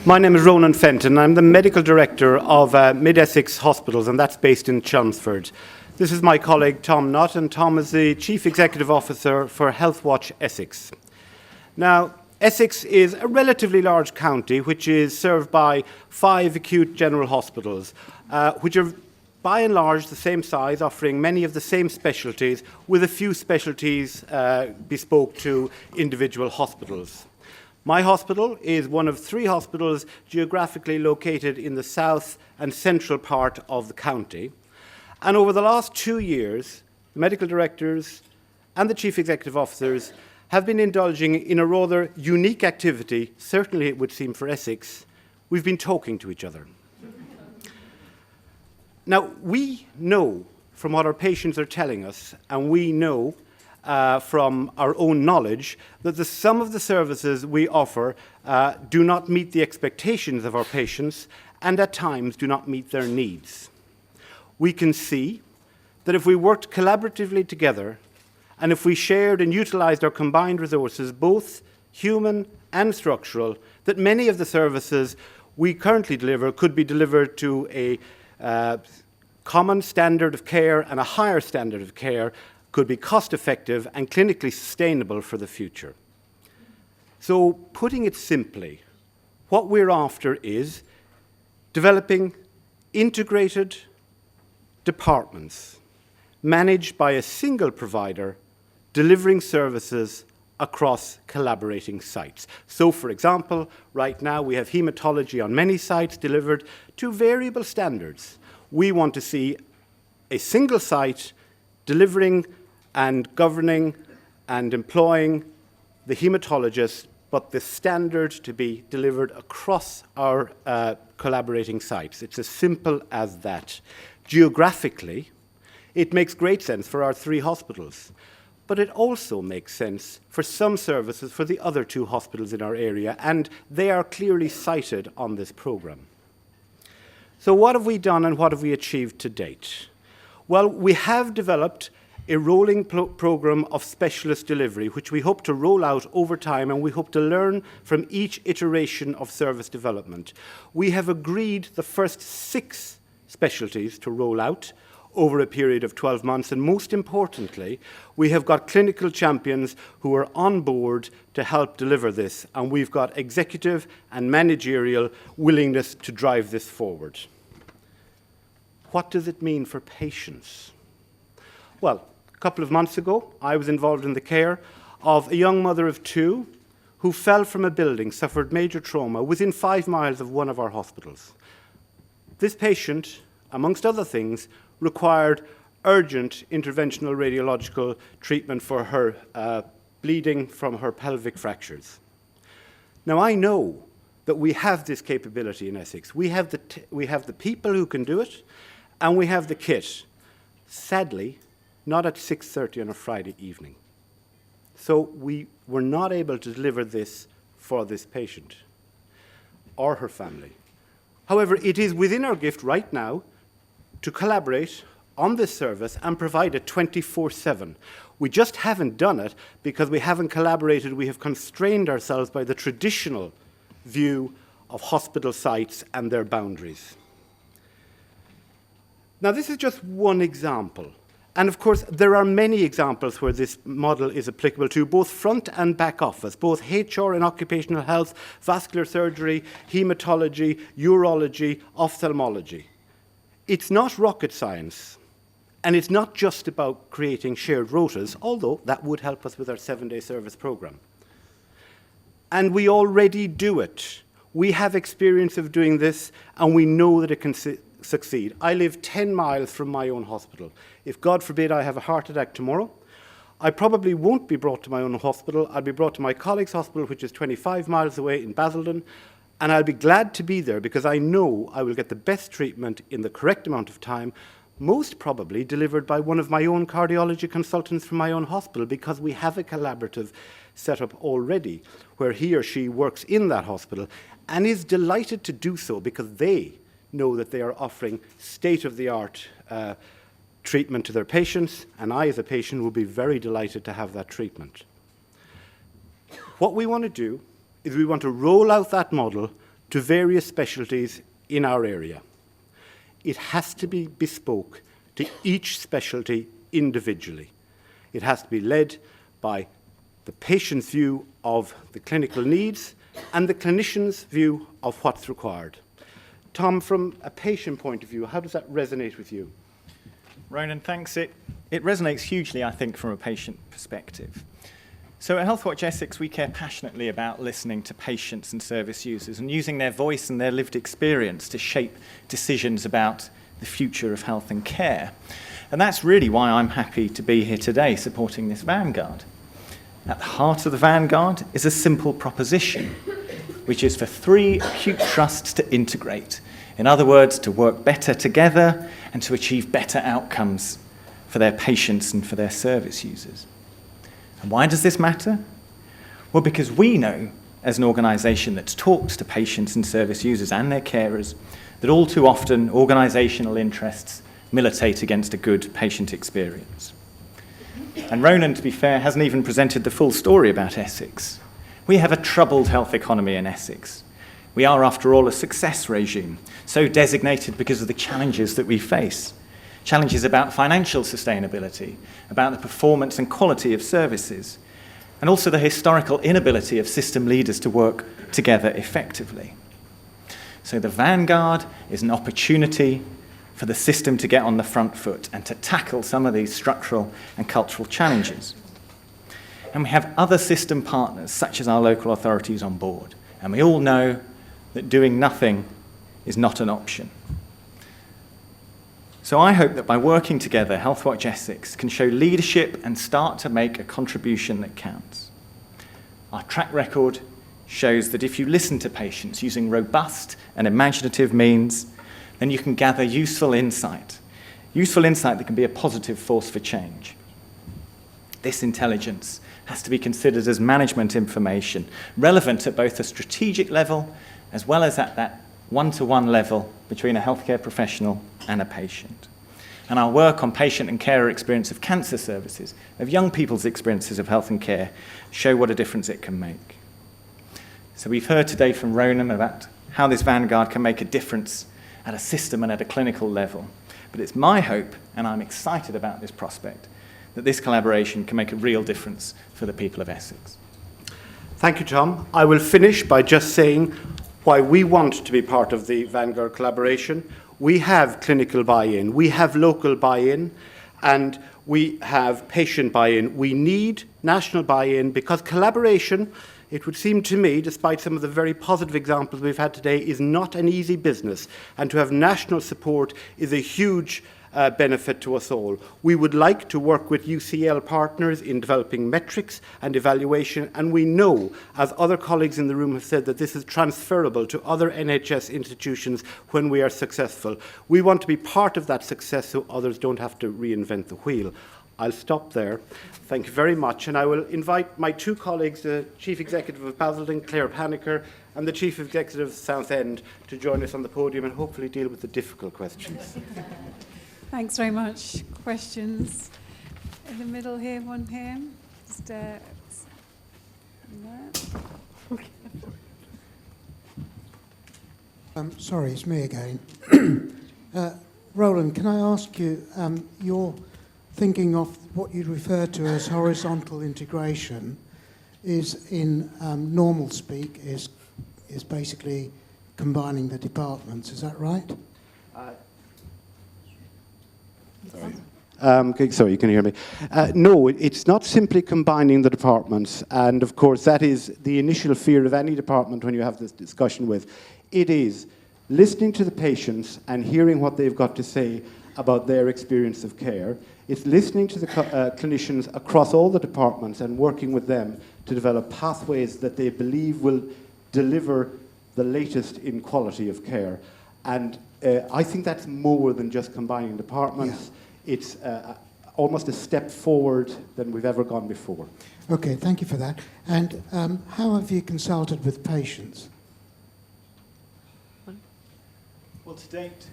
My name is Ronan Fenton. I'm the Medical Director of Mid-Essex Hospitals, and that's based in Chelmsford. This is my colleague Tom Nutt, and Tom is the Chief Executive Officer for Health Watch Essex. Now, Essex is a relatively large county which is served by 5 acute general hospitals, which are by and large the same size, offering many of the same specialties, with a few specialties bespoke to individual hospitals. My hospital is one of 3 hospitals geographically located in the south and central part of the county. And over the last 2 years, the medical directors and the chief executive officers have been indulging in a rather unique activity, certainly it would seem for Essex. We've been talking to each other. Now, we know from what our patients are telling us, and we know from our own knowledge, that some of the services we offer do not meet the expectations of our patients and at times do not meet their needs. We can see that if we worked collaboratively together and if we shared and utilized our combined resources, both human and structural, that many of the services we currently deliver could be delivered to a common standard of care and a higher standard of care, could be cost-effective and clinically sustainable for the future. So, putting it simply, what we're after is developing integrated departments managed by a single provider delivering services across collaborating sites. So, for example, right now we have hematology on many sites delivered to variable standards. We want to see a single site delivering and governing and employing the hematologist, but the standard to be delivered across our collaborating sites. It's as simple as that. Geographically, it makes great sense for our 3 hospitals, but it also makes sense for some services for the other 2 hospitals in our area, and they are clearly cited on this program. So what have we done and what have we achieved to date? Well, we have developed a rolling program of specialist delivery, which we hope to roll out over time, and we hope to learn from each iteration of service development. We have agreed the first 6 specialties to roll out over a period of 12 months, and most importantly, we have got clinical champions who are on board to help deliver this, and we've got executive and managerial willingness to drive this forward. What does it mean for patients? Well, a couple of months ago, I was involved in the care of a young mother of 2 who fell from a building, suffered major trauma within 5 miles of one of our hospitals. This patient, amongst other things, required urgent interventional radiological treatment for her bleeding from her pelvic fractures. Now, I know that we have this capability in Essex. We have the people who can do it, and we have the kit. Sadly, not at 6:30 on a Friday evening. So we were not able to deliver this for this patient or her family. However, it is within our gift right now to collaborate on this service and provide it 24/7. We just haven't done it because we haven't collaborated. We have constrained ourselves by the traditional view of hospital sites and their boundaries. Now, this is just one example. And of course, there are many examples where this model is applicable to both front and back office, both HR and occupational health, vascular surgery, hematology, urology, ophthalmology. It's not rocket science, and it's not just about creating shared rotas, although that would help us with our 7-day service program. And we already do it. We have experience of doing this, and we know that it can succeed. I live 10 miles from my own hospital. If, God forbid, I have a heart attack tomorrow, I probably won't be brought to my own hospital. I'll be brought to my colleague's hospital, which is 25 miles away in Basildon, and I'll be glad to be there because I know I will get the best treatment in the correct amount of time, most probably delivered by one of my own cardiology consultants from my own hospital, because we have a collaborative setup already where he or she works in that hospital and is delighted to do so because they know that they are offering state-of-the-art treatment to their patients, and I, as a patient, will be very delighted to have that treatment. What we want to do is we want to roll out that model to various specialties in our area. It has to be bespoke to each specialty individually. It has to be led by the patient's view of the clinical needs and the clinician's view of what's required. Tom, from a patient point of view, how does that resonate with you? Ronan, thanks. It resonates hugely, I think, from a patient perspective. So at Healthwatch Essex, we care passionately about listening to patients and service users and using their voice and their lived experience to shape decisions about the future of health and care. And that's really why I'm happy to be here today supporting this vanguard. At the heart of the vanguard is a simple proposition, which is for 3 acute trusts to integrate. In other words, to work better together and to achieve better outcomes for their patients and for their service users. And why does this matter? Well, because we know, as an organisation that's talked to patients and service users and their carers, that all too often organisational interests militate against a good patient experience. And Ronan, to be fair, hasn't even presented the full story about Essex. We have a troubled health economy in Essex. We are, after all, a success regime, so designated because of the challenges that we face. Challenges about financial sustainability, about the performance and quality of services, and also the historical inability of system leaders to work together effectively. So the vanguard is an opportunity for the system to get on the front foot and to tackle some of these structural and cultural challenges. And we have other system partners, such as our local authorities, on board. And we all know that doing nothing is not an option. So I hope that by working together, Healthwatch Essex can show leadership and start to make a contribution that counts. Our track record shows that if you listen to patients using robust and imaginative means, then you can gather useful insight that can be a positive force for change. This intelligence has to be considered as management information, relevant at both a strategic level as well as at that one-to-one level between a healthcare professional and a patient. And our work on patient and carer experience of cancer services, of young people's experiences of health and care, show what a difference it can make. So we've heard today from Ronan about how this vanguard can make a difference at a system and at a clinical level. But it's my hope, and I'm excited about this prospect, that this collaboration can make a real difference for the people of Essex. Thank you, Tom. I will finish by just saying why we want to be part of the Vanguard collaboration. We have clinical buy-in, we have local buy-in, and we have patient buy-in. We need national buy-in because collaboration, it would seem to me, despite some of the very positive examples we've had today, is not an easy business. And to have national support is a huge benefit to us all. We would like to work with UCL partners in developing metrics and evaluation, and we know, as other colleagues in the room have said, that this is transferable to other NHS institutions when we are successful. We want to be part of that success so others don't have to reinvent the wheel. I'll stop there. Thank you very much, and I will invite my 2 colleagues, the Chief Executive of Basildon, Claire Paniker, and the Chief Executive of Southend, to join us on the podium and hopefully deal with the difficult questions. Thanks very much. Questions? In the middle here, one here. Just, sorry, it's me again. Roland, can I ask you, your thinking of what you refer to as horizontal integration is, in normal speak, is basically combining the departments. Is that right? Sorry, you can hear me. No, it's not simply combining the departments, and of course that is the initial fear of any department when you have this discussion with. It is listening to the patients and hearing what they've got to say about their experience of care. It's listening to the clinicians across all the departments and working with them to develop pathways that they believe will deliver the latest in quality of care. And I think that's more than just combining departments. Yeah. It's almost a step forward than we've ever gone before. Okay, thank you for that. And how have you consulted with patients? Well, to date,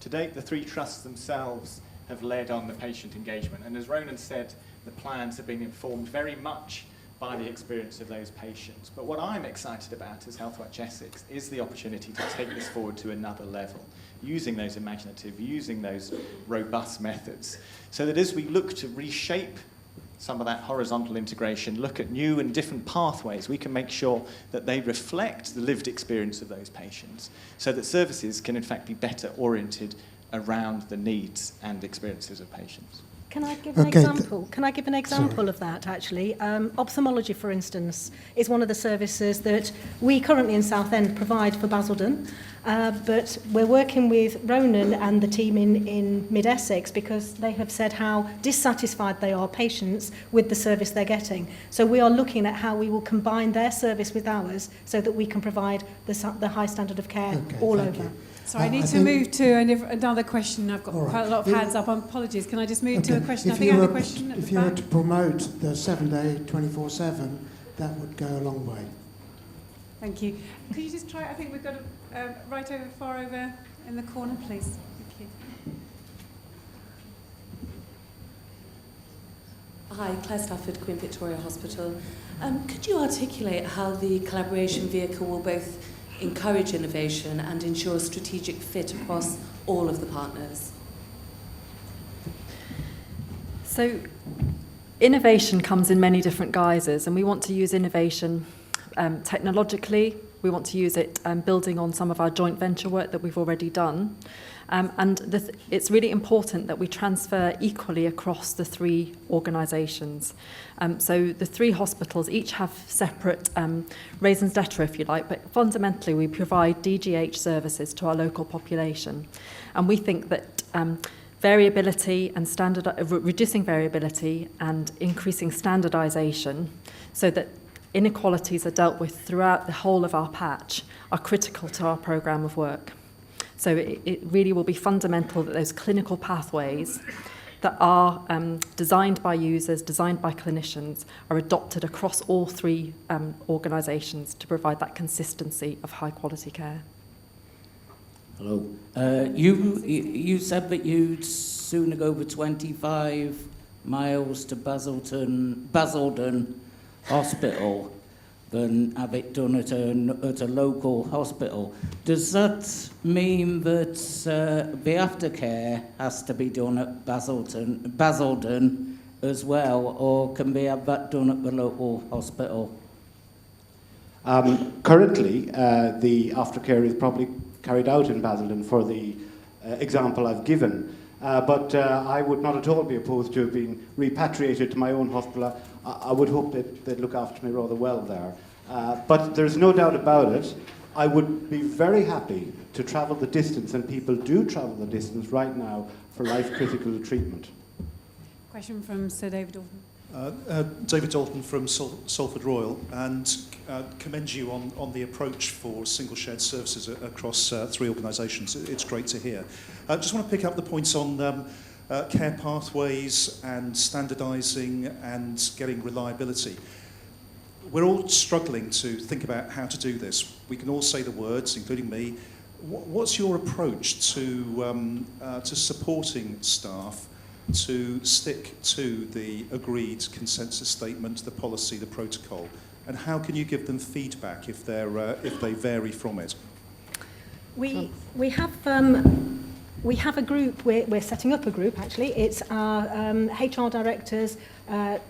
to date, the 3 trusts themselves have led on the patient engagement. And as Ronan said, the plans have been informed very much by the experience of those patients. But what I'm excited about as Healthwatch Essex is the opportunity to take this forward to another level, using those imaginative, using those robust methods, so that as we look to reshape some of that horizontal integration, look at new and different pathways, we can make sure that they reflect the lived experience of those patients, so that services can in fact be better oriented around the needs and experiences of patients. Can I give an example? Can I give an example of that, actually? Ophthalmology, for instance, is one of the services that we currently in Southend provide for Basildon, but we're working with Ronan and the team in Mid-Essex because they have said how dissatisfied they are, patients, with the service they're getting. So we are looking at how we will combine their service with ours so that we can provide the high standard of care all over. You. So I need to move to another question. I've got quite a lot of hands up. Apologies. Can I just move to a question? I think I had a question at the If you were back. to promote the 7-day, 24/7, that would go a long way. Thank you. Could you just try? I think we've got a right over, far over in the corner, please. Thank you. Hi, Claire Stafford, Queen Victoria Hospital. Could you articulate how the collaboration vehicle will both encourage innovation and ensure strategic fit across all of the partners? So innovation comes in many different guises, and we want to use innovation technologically. We want to use it building on some of our joint venture work that we've already done. It's really important that we transfer equally across the three organisations. So the three hospitals each have separate raisins d'etre, if you like, but fundamentally we provide DGH services to our local population. And we think that variability and reducing variability and increasing standardisation so that inequalities are dealt with throughout the whole of our patch are critical to our programme of work. So it really will be fundamental that those clinical pathways that are designed by users, designed by clinicians, are adopted across all three organisations to provide that consistency of high quality care. Hello. You said that you'd sooner go over 25 miles to Basildon Hospital than have it done at a local hospital. Does that mean that the aftercare has to be done at Basildon as well, or can we have that done at the local hospital? Currently, the aftercare is probably carried out in Basildon for the example I've given. But I would not at all be opposed to being repatriated to my own hospital. I would hope that they'd look after me rather well there. But there's no doubt about it. I would be very happy to travel the distance, and people do travel the distance right now for life-critical treatment. Question from Sir David Dalton. David Dalton from Salford Royal, and commend you on the approach for single shared services across three organisations. It's great to hear. I just want to pick up the points on care pathways and standardising and getting reliability. We're all struggling to think about how to do this. We can all say the words, including me. What's your approach to supporting staff to stick to the agreed consensus statement, the policy, the protocol, and how can you give them feedback if they vary from it? We have a group. We're setting up a group. Actually, it's our HR directors,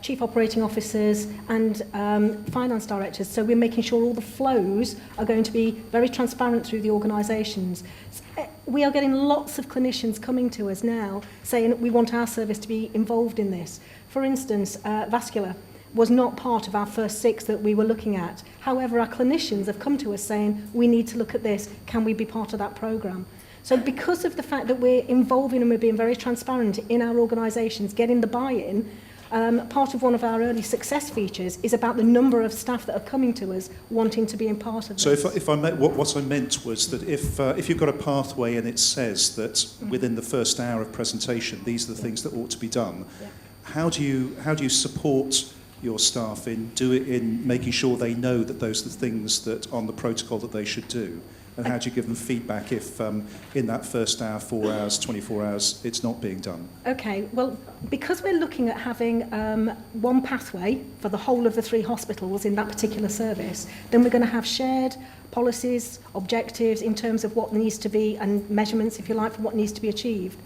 chief operating officers, and finance directors. So we're making sure all the flows are going to be very transparent through the organisations. We are getting lots of clinicians coming to us now saying we want our service to be involved in this. For instance, vascular was not part of our first 6 that we were looking at. However, our clinicians have come to us saying we need to look at this. Can we be part of that programme? So because of the fact that we're involving and we're being very transparent in our organisations, getting the buy-in, part of one of our early success features is about the number of staff that are coming to us wanting to be in part of this. So if I meant, what I meant was that if you've got a pathway and it says that within the first hour of presentation these are the things that ought to be done, how do you support your staff in making sure they know that those are the things that on the protocol that they should do? And how do you give them feedback if in that first hour, 4 hours, 24 hours, it's not being done? Okay, well, because we're looking at having one pathway for the whole of the 3 hospitals in that particular service, then we're going to have shared policies, objectives in terms of what needs to be, and measurements, if you like, for what needs to be achieved.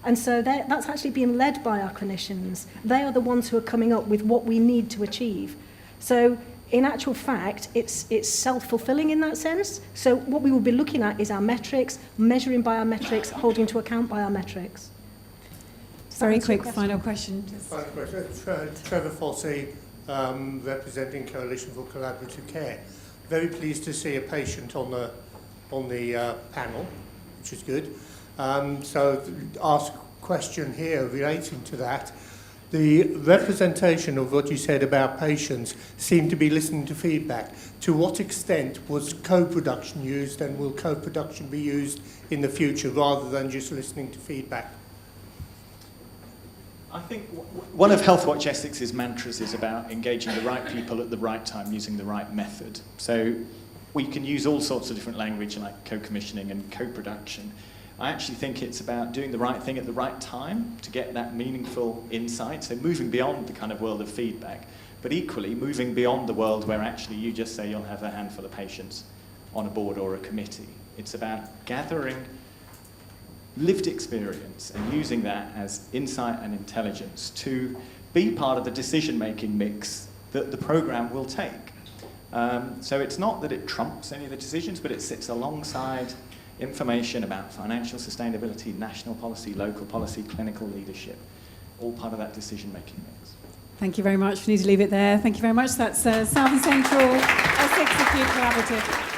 And so that's actually being led by our clinicians. They are the ones who are coming up with what we need to achieve. So in actual fact, it's self-fulfilling in that sense. So what we will be looking at is our metrics, measuring by our metrics, holding to account by our metrics. Very quick final question. Final question. Trevor Fossey, representing Coalition for Collaborative Care. Very pleased to see a patient on the panel, which is good. So ask a question here relating to that. The representation of what you said about patients seemed to be listening to feedback. To what extent was co-production used, and will co-production be used in the future rather than just listening to feedback? I think one of Healthwatch Essex's mantras is about engaging the right people at the right time using the right method. So we can use all sorts of different language like co-commissioning and co-production. I actually think it's about doing the right thing at the right time to get that meaningful insight. So moving beyond the kind of world of feedback, but equally moving beyond the world where actually you just say you'll have a handful of patients on a board or a committee. It's about gathering lived experience and using that as insight and intelligence to be part of the decision-making mix that the program will take. So it's not that it trumps any of the decisions, but it sits alongside information about financial sustainability, national policy, local policy, clinical leadership, all part of that decision-making mix. Thank you very much. We need to leave it there. Thank you very much. That's South and Central Essex Acute Collaborative.